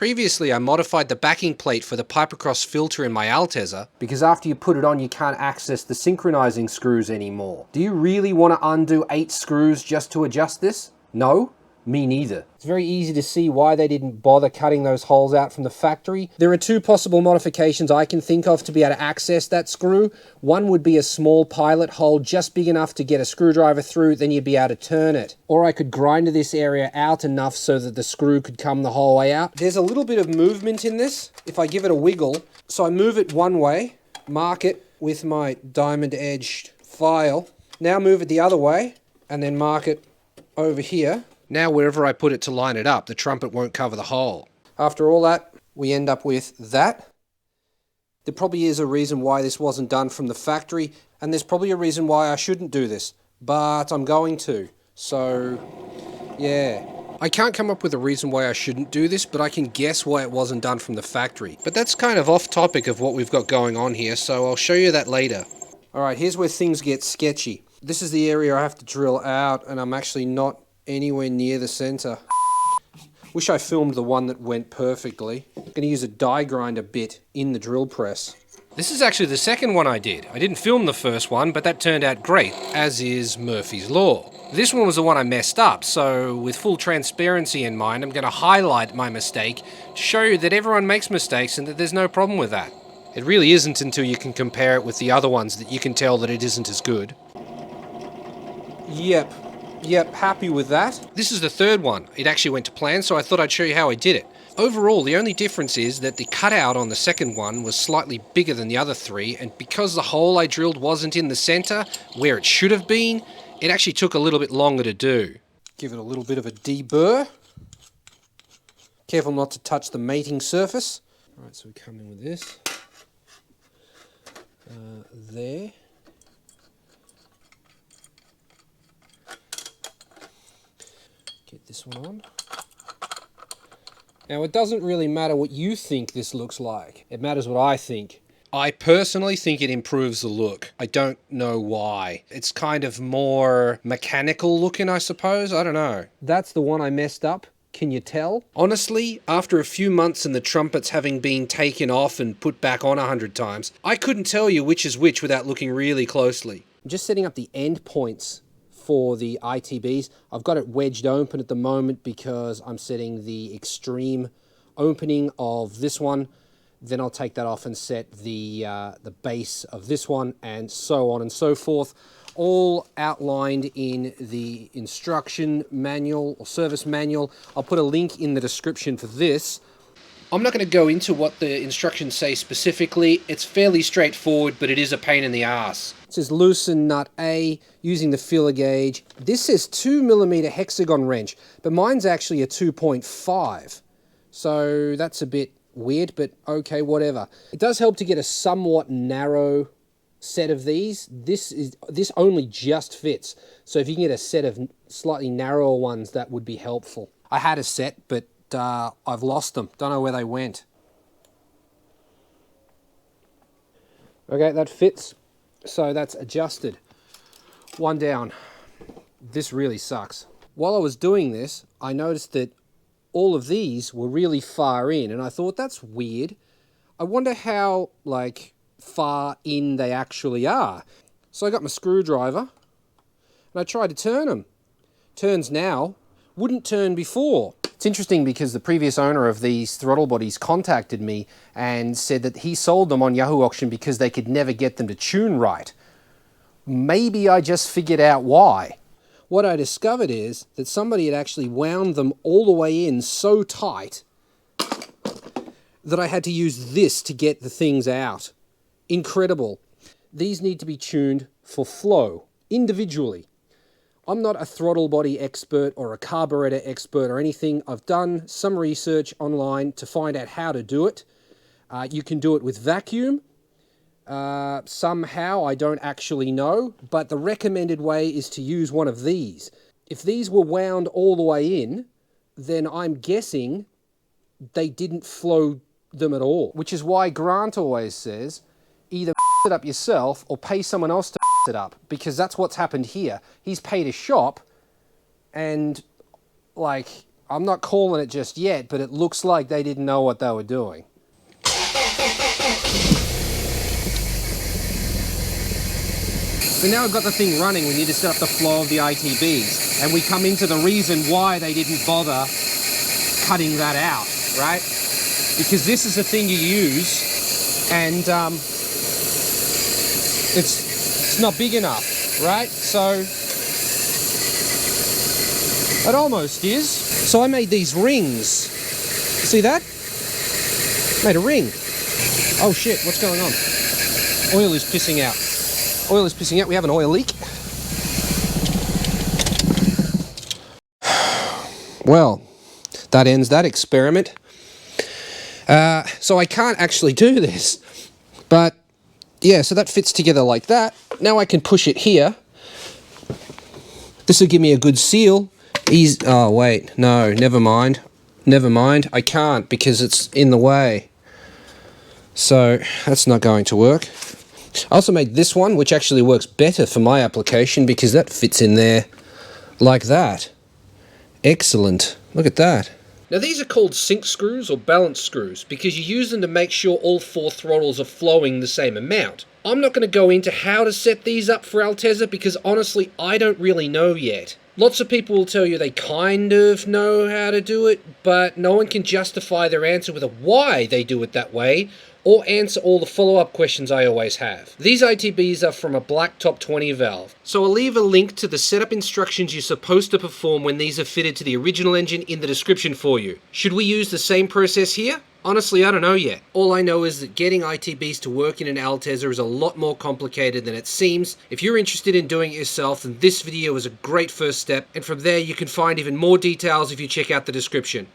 Previously, I modified the backing plate for the pipe across filter in my Altezza because after you put it on, you can't access the synchronizing screws anymore. Do you really want to undo 8 screws just to adjust this? No? Me neither. It's very easy to see why they didn't bother cutting those holes out from the factory. There are 2 possible modifications I can think of to be able to access that screw. One would be a small pilot hole just big enough to get a screwdriver through, then you'd be able to turn it. Or I could grind this area out enough so that the screw could come the whole way out. There's a little bit of movement in this if I give it a wiggle. So I move it one way, mark it with my diamond edged file. Now move it the other way and then mark it over here. Now wherever I put it to line it up, the trumpet won't cover the hole. After all that, we end up with that. There probably is a reason why this wasn't done from the factory, and there's probably a reason why I shouldn't do this, but I'm going to. So, yeah. I can't come up with a reason why I shouldn't do this, but I can guess why it wasn't done from the factory. But that's kind of off topic of what we've got going on here, so I'll show you that later. Alright, here's where things get sketchy. This is the area I have to drill out, and I'm actually not anywhere near the center. Wish I filmed the one that went perfectly. I'm going to use a die grinder bit in the drill press. This is actually the second one I did. I didn't film the first one, but that turned out great, as is Murphy's Law. This one was the one I messed up, so with full transparency in mind, I'm going to highlight my mistake to show you that everyone makes mistakes and that there's no problem with that. It really isn't until you can compare it with the other ones that you can tell that it isn't as good. Yep, happy with that. This is the third one. It actually went to plan, so I thought I'd show you how I did it. Overall, the only difference is that the cutout on the second one was slightly bigger than the other 3, and because the hole I drilled wasn't in the center, where it should have been, it actually took a little bit longer to do. Give it a little bit of a deburr. Careful not to touch the mating surface. Alright, so we come in with this. There. Get this one on. Now it doesn't really matter what you think this looks like. It matters what I think. I personally think it improves the look. I don't know why. It's kind of more mechanical looking, I suppose. I don't know. That's the one I messed up. Can you tell? Honestly, after a few months and the trumpets having been taken off and put back on 100 times, I couldn't tell you which is which without looking really closely. I'm just setting up the end points for the ITBs. I've got it wedged open at the moment because I'm setting the extreme opening of this one. Then I'll take that off and set the base of this one, and so on and so forth. All outlined in the instruction manual or service manual. I'll put a link in the description for this. I'm not going to go into what the instructions say specifically. It's fairly straightforward, but it is a pain in the ass. It says loosen nut A using the filler gauge. This says 2mm hexagon wrench, but mine's actually a 2.5. So that's a bit weird, but okay, whatever. It does help to get a somewhat narrow set of these. This only just fits. So if you can get a set of slightly narrower ones, that would be helpful. I had a set, but I've lost them. Don't know where they went. Okay, that fits. So that's adjusted. One down. This really sucks. While I was doing this, I noticed that all of these were really far in, and I thought, that's weird. I wonder how, far in they actually are. So I got my screwdriver, and I tried to turn them. Turns now, wouldn't turn before. It's interesting because the previous owner of these throttle bodies contacted me and said that he sold them on Yahoo Auction because they could never get them to tune right. Maybe I just figured out why. What I discovered is that somebody had actually wound them all the way in so tight that I had to use this to get the things out. Incredible. These need to be tuned for flow, individually. I'm not a throttle body expert or a carburetor expert or anything. I've done some research online to find out how to do it. You can do it with vacuum. Somehow, I don't actually know, but the recommended way is to use one of these. If these were wound all the way in, then I'm guessing they didn't flow them at all. Which is why Grant always says, either it up yourself or pay someone else to it up, because that's what's happened here. He's paid a shop, and I'm not calling it just yet, but it looks like they didn't know what they were doing. So now I've got the thing running, we need to set up the flow of the ITBs. And we come into the reason why they didn't bother cutting that out, right? Because this is the thing you use, and it's not big enough, right? So it almost is. So I made these rings. See that? Made a ring. Oh shit, what's going on? Oil is pissing out. Oil is pissing out. We have an oil leak. Well, that ends that experiment. So I can't actually do this. But yeah, so that fits together like that. Now I can push it here. This will give me a good seal. Oh wait, no, never mind. Never mind. I can't because it's in the way. So that's not going to work. I also made this one, which actually works better for my application because that fits in there like that. Excellent. Look at that. Now these are called sync screws or balance screws because you use them to make sure all 4 throttles are flowing the same amount. I'm not going to go into how to set these up for Altezza because honestly I don't really know yet. Lots of people will tell you they kind of know how to do it, but no one can justify their answer with a why they do it that way, or answer all the follow-up questions I always have. These ITBs are from a black top 20 valve, so I'll leave a link to the setup instructions you're supposed to perform when these are fitted to the original engine in the description for you. Should we use the same process here? Honestly, I don't know yet. All I know is that getting ITBs to work in an Altezza is a lot more complicated than it seems. If you're interested in doing it yourself, then this video is a great first step, and from there you can find even more details if you check out the description.